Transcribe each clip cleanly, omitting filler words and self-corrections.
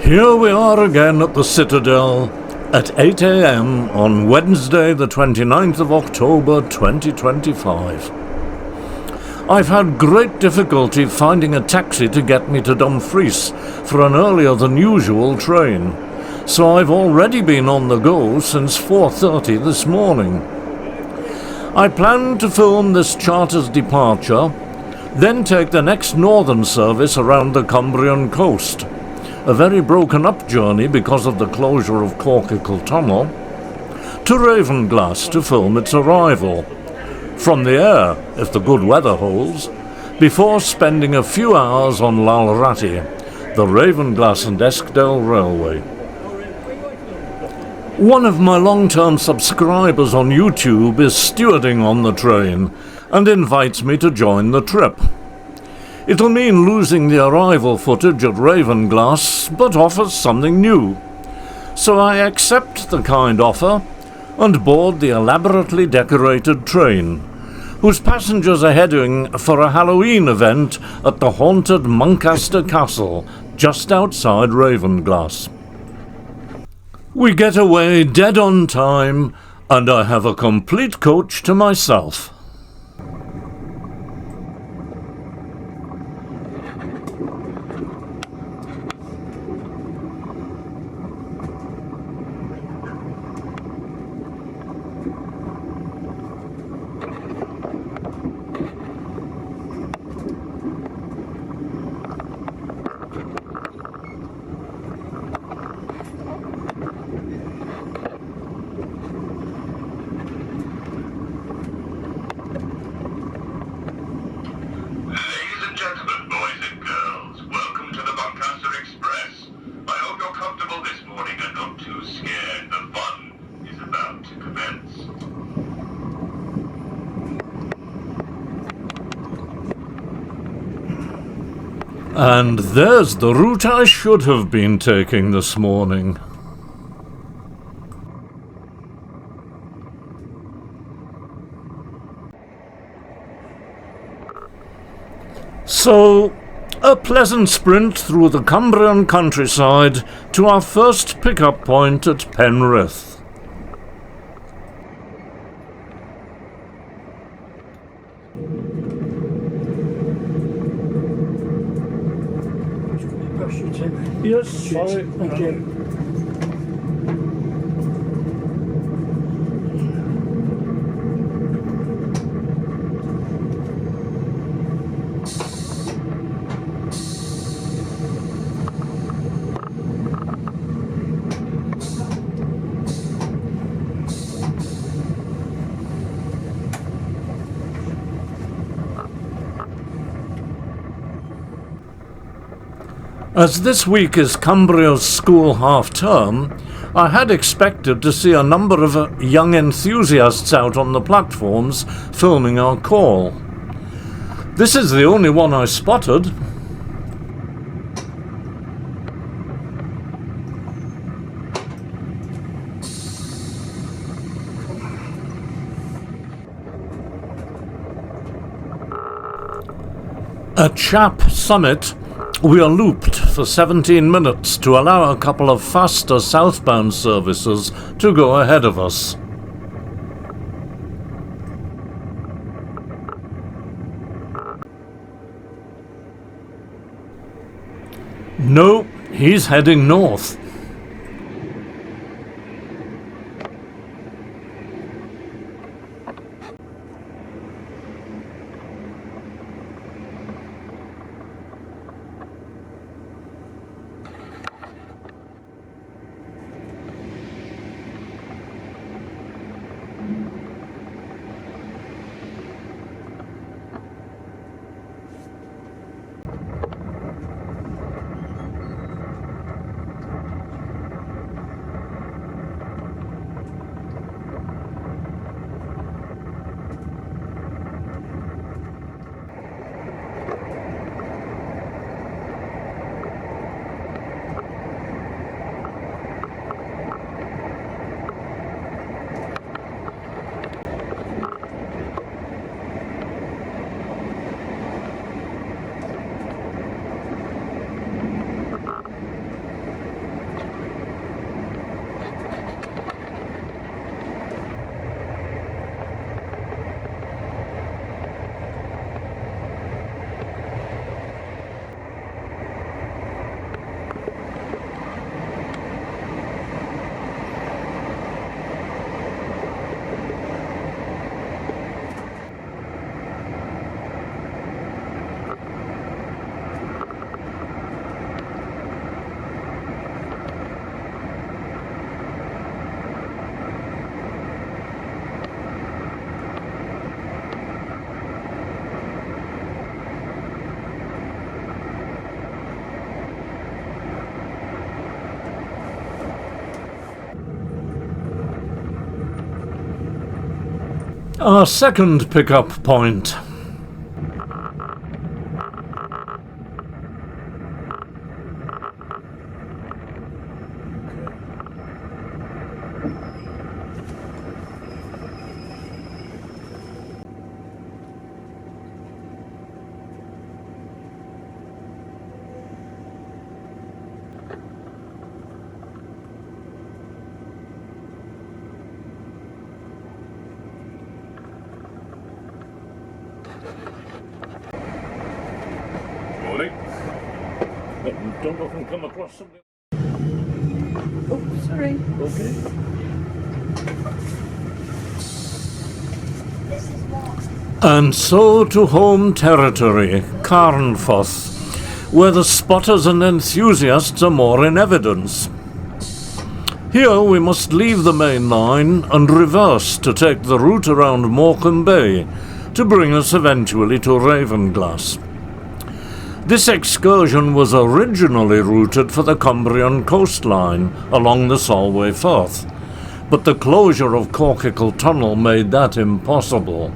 Here we are again at the Citadel at 8 AM on Wednesday the 29th of October 2025. I've had great difficulty finding a taxi to get me to Dumfries for an earlier than usual train, so I've already been on the go since 4:30 this morning. I plan to film this charter's departure, then take the next northern service around the Cumbrian coast, a very broken-up journey because of the closure of Corkicle Tunnel, to Ravenglass to film its arrival, from the air, if the good weather holds, before spending a few hours on Lalrati, the Ravenglass and Eskdale Railway. One of my long-term subscribers on YouTube is stewarding on the train and invites me to join the trip. It'll mean losing the arrival footage at Ravenglass, but offers something new. So I accept the kind offer and board the elaborately decorated train, whose passengers are heading for a Hallowe'en event at the haunted Muncaster Castle, just outside Ravenglass. We get away dead on time, and I have a complete coach to myself. And there's the route I should have been taking this morning. So, a pleasant sprint through the Cumbrian countryside to our first pickup point at Penrith. Yes, sorry. Thank you. As this week is Cumbria's school half-term, I had expected to see a number of young enthusiasts out on the platforms filming our call. This is the only one I spotted. At Chap Summit, we are looped for 17 minutes to allow a couple of faster southbound services to go ahead of us. No, he's heading north. Our second pickup point. Morning. Don't often come across something. Oh, sorry. Okay. And so to home territory, Carnforth, where the spotters and enthusiasts are more in evidence. Here we must leave the main line and reverse to take the route around Morecambe Bay to bring us eventually to Ravenglass. This excursion was originally routed for the Cumbrian coastline along the Solway Firth, but the closure of Corkicle Tunnel made that impossible.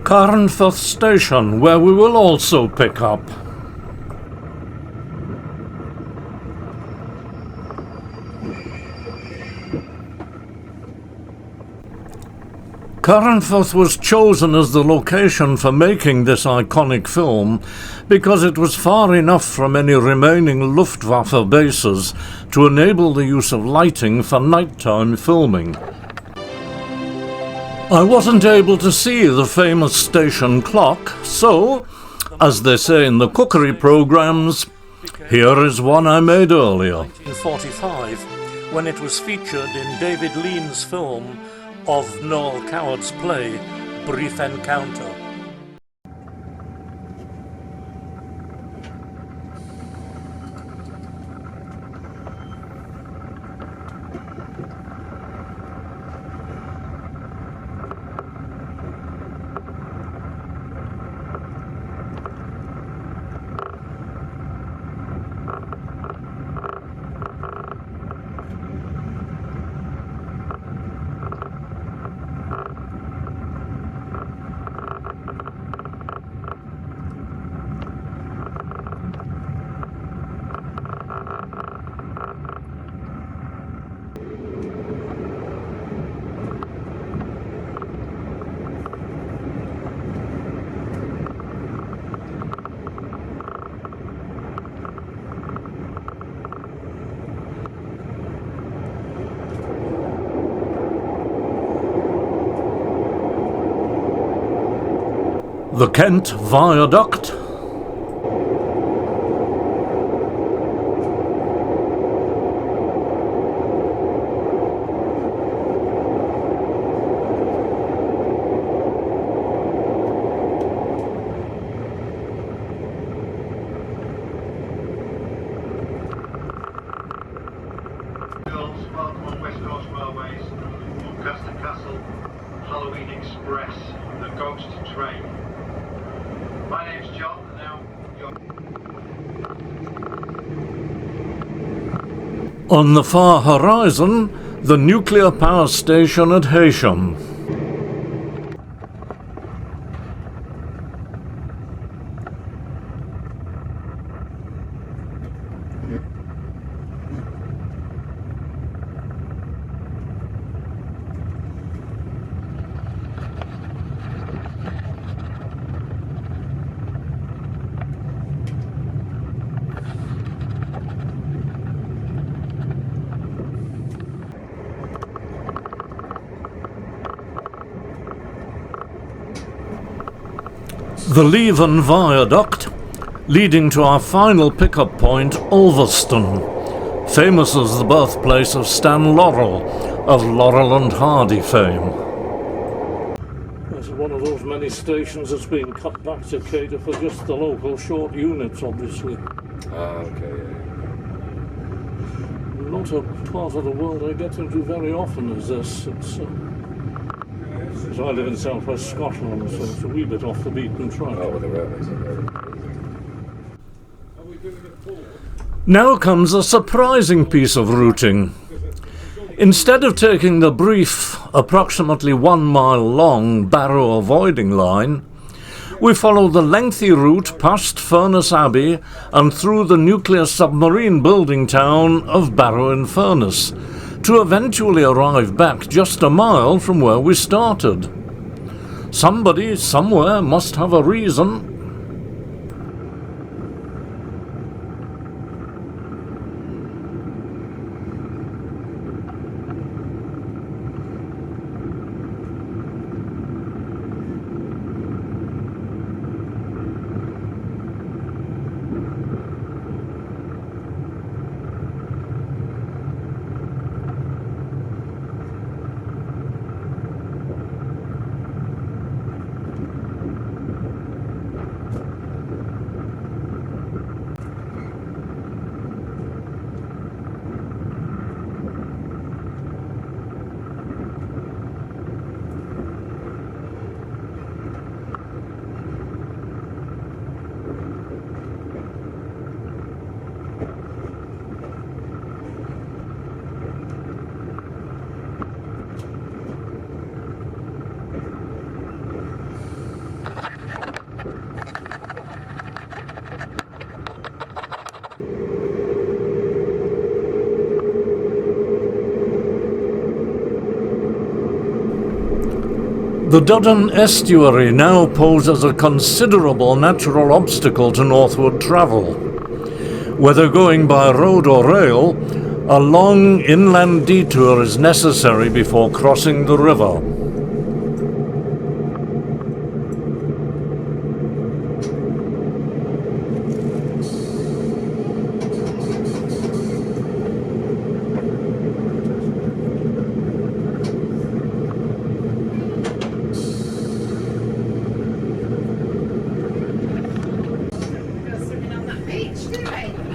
Carnforth Station, where we will also pick up. Carnforth was chosen as the location for making this iconic film because it was far enough from any remaining Luftwaffe bases to enable the use of lighting for nighttime filming. I wasn't able to see the famous station clock, so, as they say in the cookery programmes, here is one I made earlier. 1945, when it was featured in David Lean's film of Noel Coward's play, Brief Encounter. The Kent Viaduct. Ghouls, welcome on West Halloween Express, the ghost train. My name's John, and now you're... On the far horizon, the nuclear power station at Heysham. The Leven Viaduct, leading to our final pickup point, Ulverston, famous as the birthplace of Stan Laurel, of Laurel and Hardy fame. This is one of those many stations that's been cut back to cater for just the local short units, obviously. Okay, yeah. Not a part of the world I get into very often as this. So I live in southwest Scotland, so it's a wee bit off the beaten track. Oh, with the railways, okay. Now comes a surprising piece of routing. Instead of taking the brief, approximately 1 mile long Barrow avoiding line, we follow the lengthy route past Furness Abbey and through the nuclear submarine building town of Barrow-in-Furness, to eventually arrive back just a mile from where we started. Somebody, somewhere, must have a reason. The Duddon estuary now poses a considerable natural obstacle to northward travel. Whether going by road or rail, a long inland detour is necessary before crossing the river.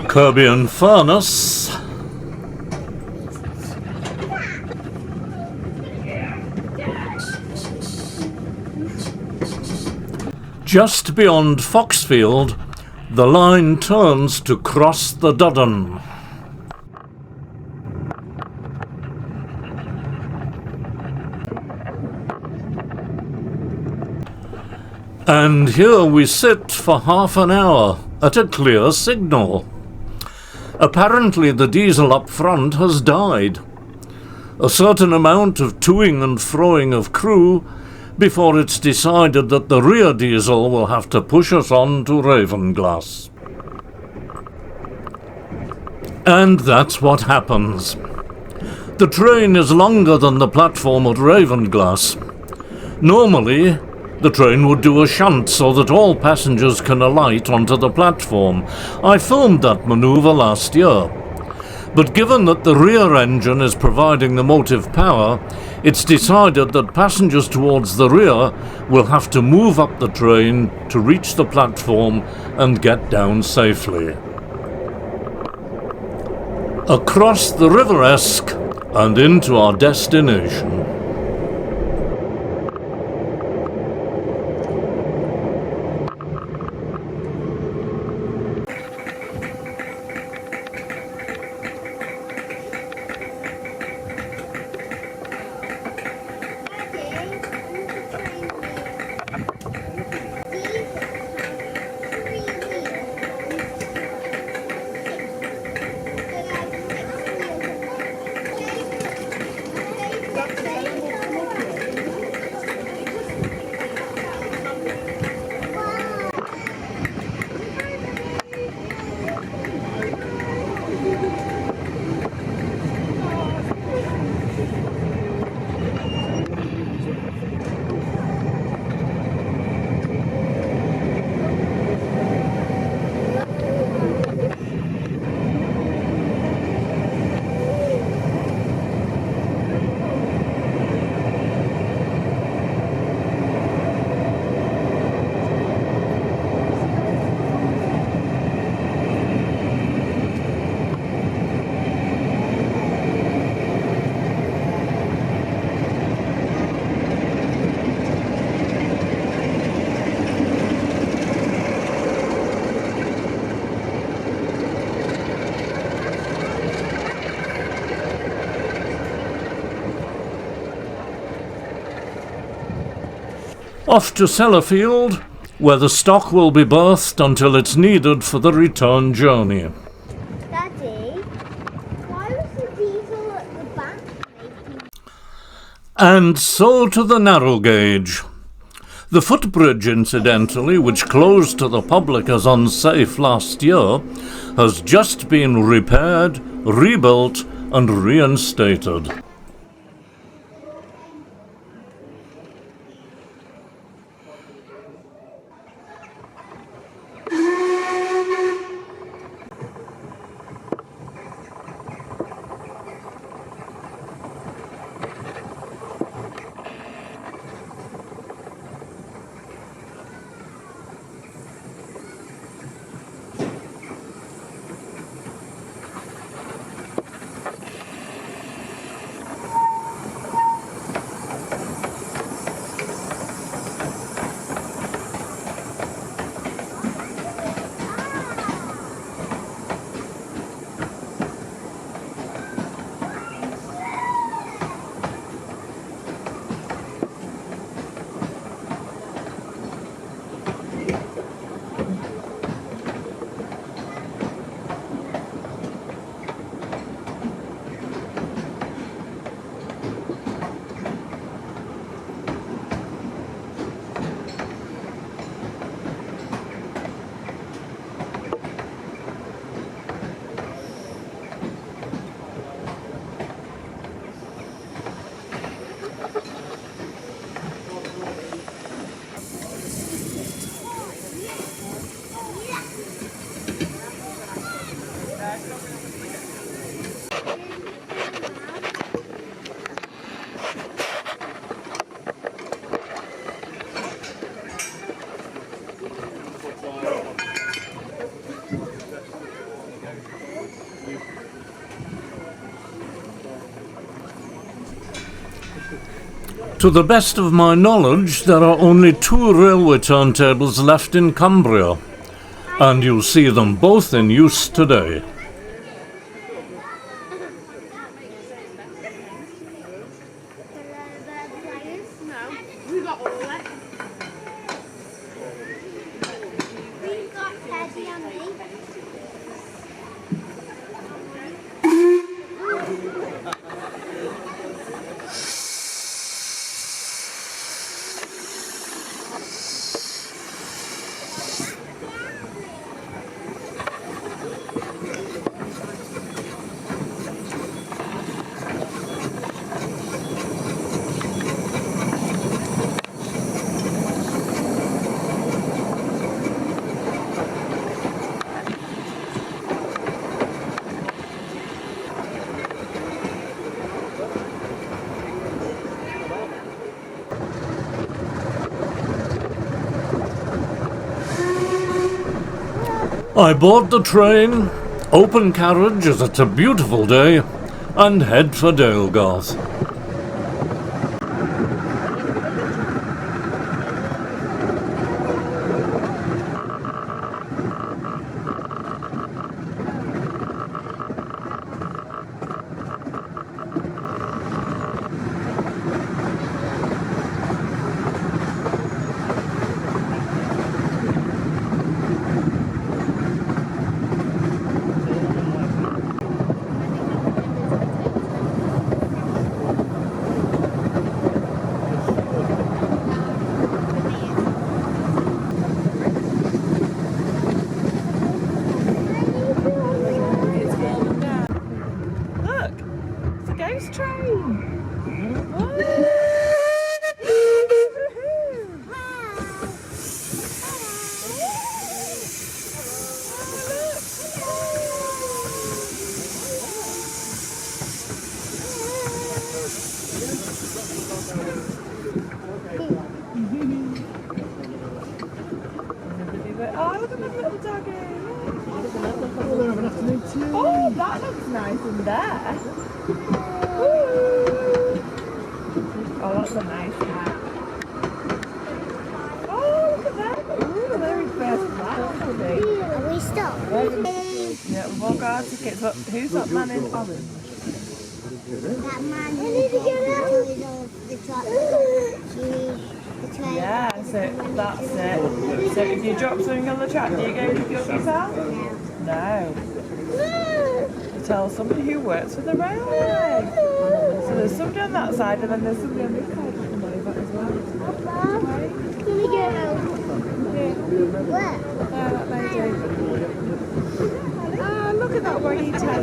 Cumbrian-Furness, just beyond Foxfield, the line turns to cross the Duddon. And here we sit for half an hour at a clear signal. Apparently the diesel up front has died. A certain amount of toing and froing of crew before it's decided that the rear diesel will have to push us on to Ravenglass. And that's what happens. The train is longer than the platform at Ravenglass. Normally, the train would do a shunt so that all passengers can alight onto the platform. I filmed that manoeuvre last year. But given that the rear engine is providing the motive power, it's decided that passengers towards the rear will have to move up the train to reach the platform and get down safely. Across the River Esk and into our destination. Off to Sellafield, where the stock will be berthed until it's needed for the return journey. Daddy, why was the diesel at the back making... And so to the narrow gauge. The footbridge, incidentally, which closed to the public as unsafe last year, has just been repaired, rebuilt and reinstated. To the best of my knowledge, there are only 2 railway turntables left in Cumbria, and you'll see them both in use today. I board the train, open carriage as it's a beautiful day, and head for Dalegarth. Oh, look at my little doggy. Oh, that looks nice in there. Ooh. Oh, that's a nice hat. Oh, look at that. Ooh, the very first flat. Are we stopped? Yeah, we've all got our tickets. But who's that man in orange? That man who need to get out. The train. Yeah, it, that's it. So if you drop something on the track, do you go and pick it up yourself? No. You tell somebody who works for the railway. So there's somebody on that side and then there's somebody on this side who can move it as well. Papa, can we go? Where? That lady. Ah, look at that ponytail.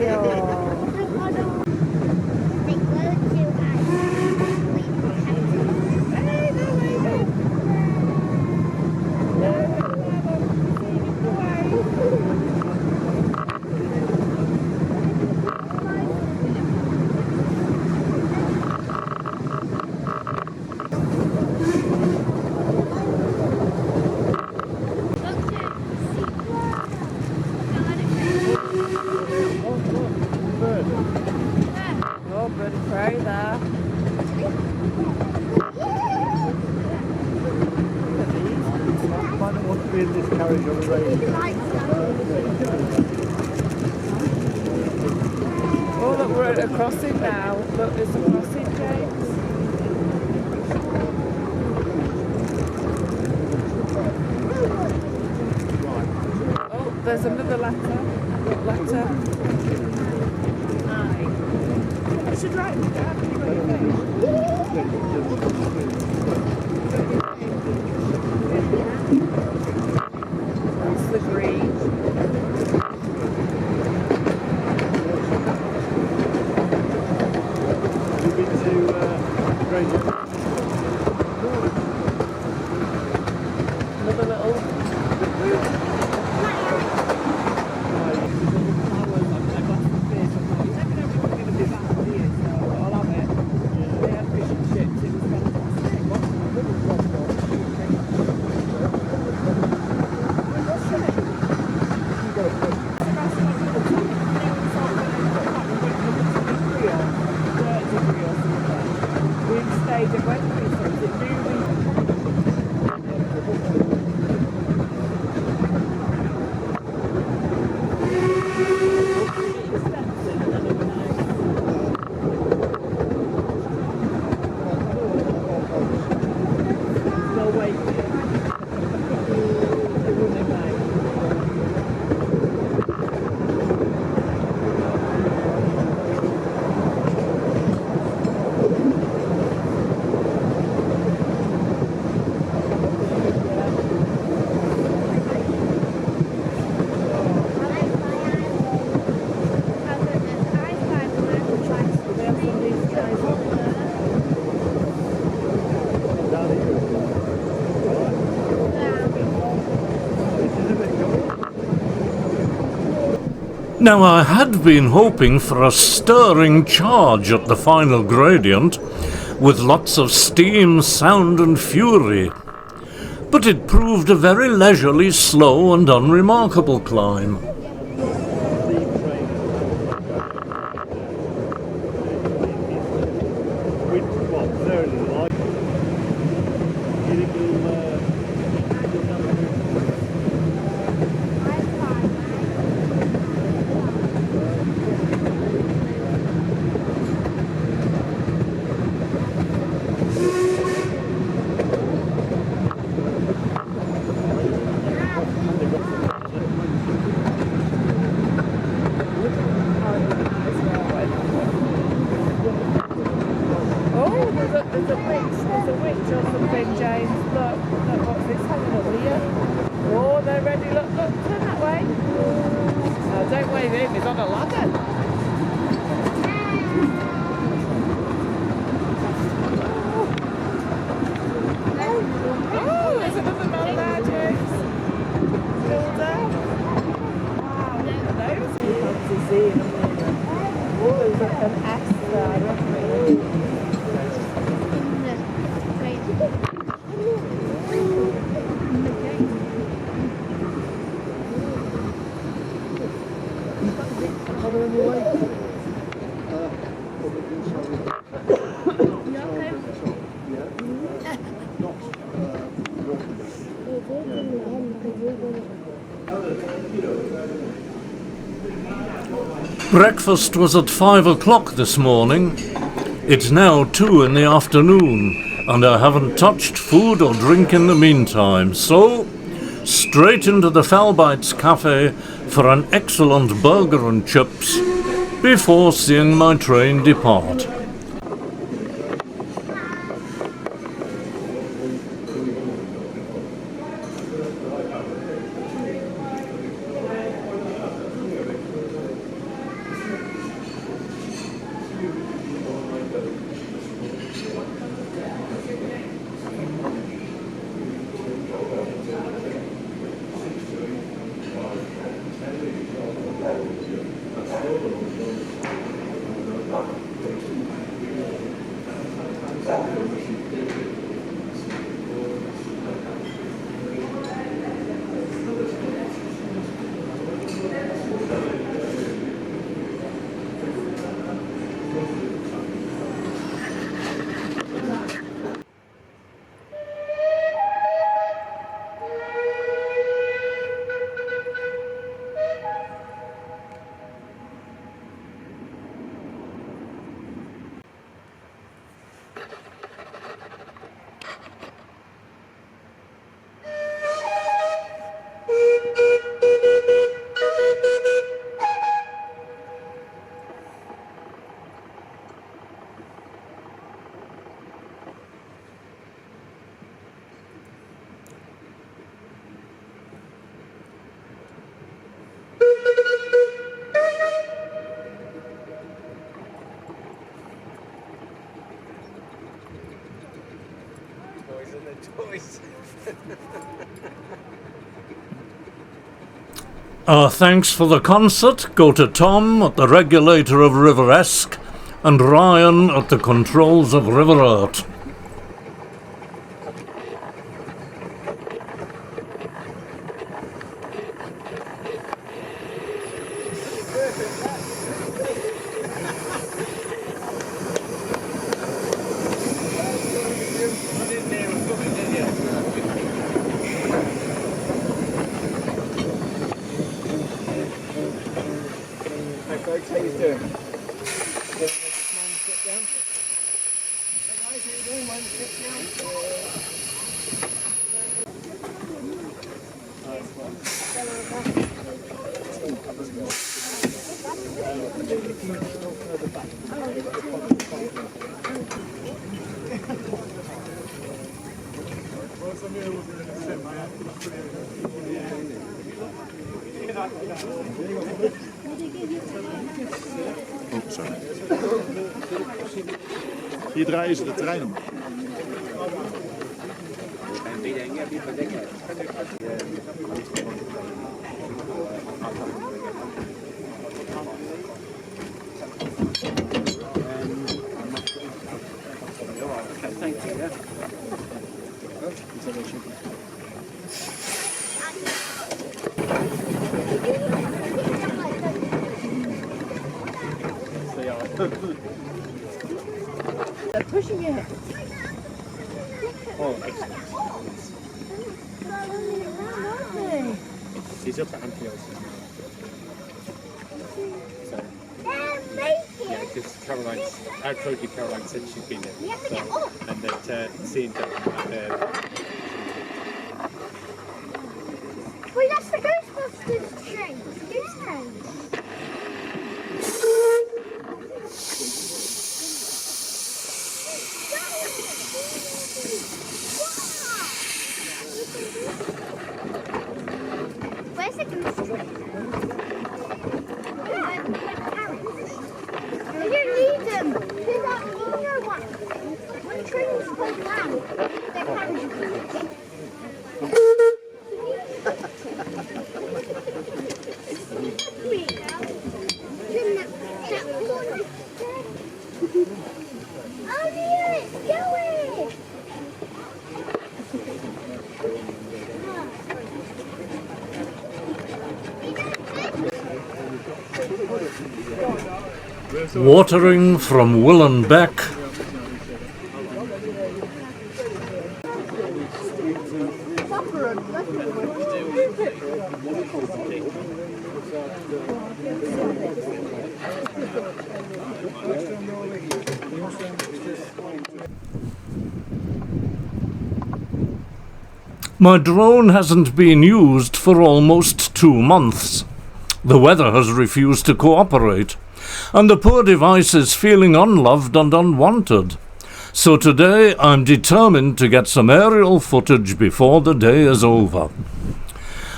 Hey, no, lady. Oh, bird of prey there. Might want to be in this carriage on the road. Oh, look, we're at a crossing now. Look, there's a crossing, James. Oh, there's another letter. Look, letter. I should write it down. Have you got your phone? That's the green. You've been to Great Another little. Now, I had been hoping for a stirring charge at the final gradient, with lots of steam, sound and fury. But it proved a very leisurely, slow and unremarkable climb. Breakfast was at 5 o'clock this morning. It's now 2 in the afternoon, and I haven't touched food or drink in the meantime, so straight into the Fellbites Cafe for an excellent burger and chips before seeing my train depart. Our thanks for the concert go to Tom at the regulator of River Esk and Ryan at the controls of River Art. Hier draaien ze de trein om. They're pushing it. Oh, Aren't he's up at Anfield. So, yeah, because I told you Caroline said she'd been there. So, and that seeing that. Wait, that's the Ghostbusters train. Ghost train. Where's the ghost train? You don't need them. Because you know what? When trains go down, they're carriages. Watering from Willen Beck, My drone hasn't been used for almost 2 months. The weather has refused to cooperate, and the poor device is feeling unloved and unwanted. So today I'm determined to get some aerial footage before the day is over.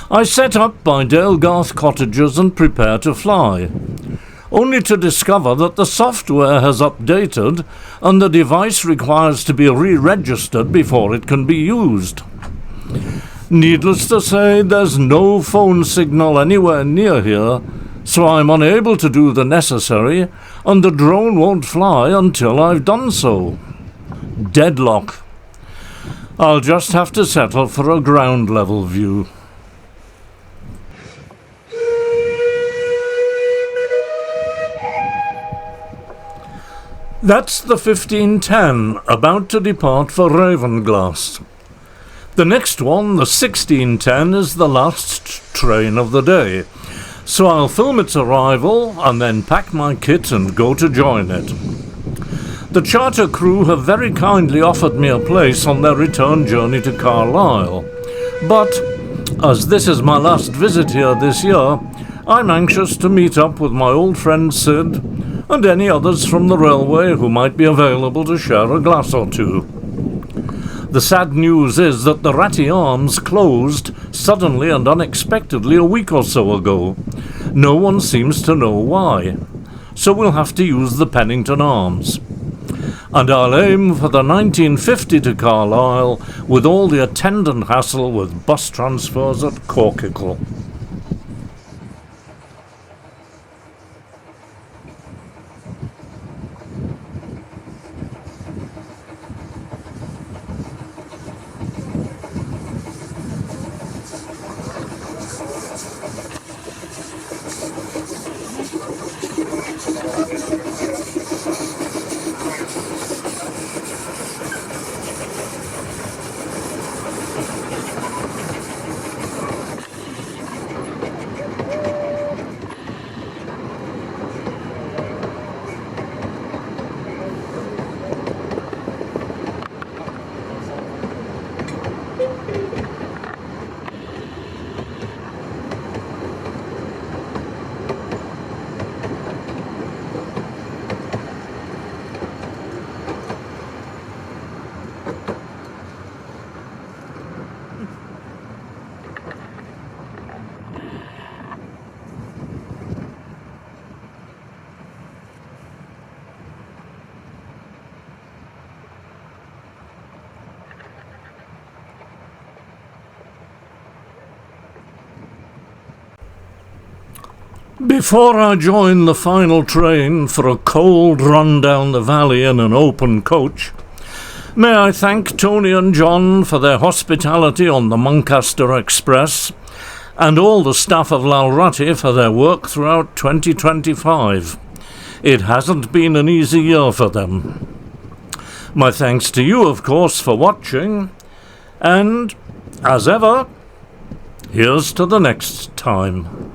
I set up by Dalegarth cottages and prepare to fly, only to discover that the software has updated and the device requires to be re-registered before it can be used. Needless to say, there's no phone signal anywhere near here, so I'm unable to do the necessary, and the drone won't fly until I've done so. Deadlock. I'll just have to settle for a ground level view. That's the 1510, about to depart for Ravenglass. The next one, the 1610, is the last train of the day, so I'll film its arrival and then pack my kit and go to join it. The charter crew have very kindly offered me a place on their return journey to Carlisle, but as this is my last visit here this year, I'm anxious to meet up with my old friend Sid and any others from the railway who might be available to share a glass or two. The sad news is that the Ratty Arms closed suddenly and unexpectedly a week or so ago. No one seems to know why, so we'll have to use the Pennington Arms. And I'll aim for the 1950 to Carlisle with all the attendant hassle with bus transfers at Corkicle. Before I join the final train for a cold run down the valley in an open coach, may I thank Tony and John for their hospitality on the Muncaster Express, and all the staff of Lalratty for their work throughout 2025. It hasn't been an easy year for them. My thanks to you, of course, for watching, and, as ever, here's to the next time.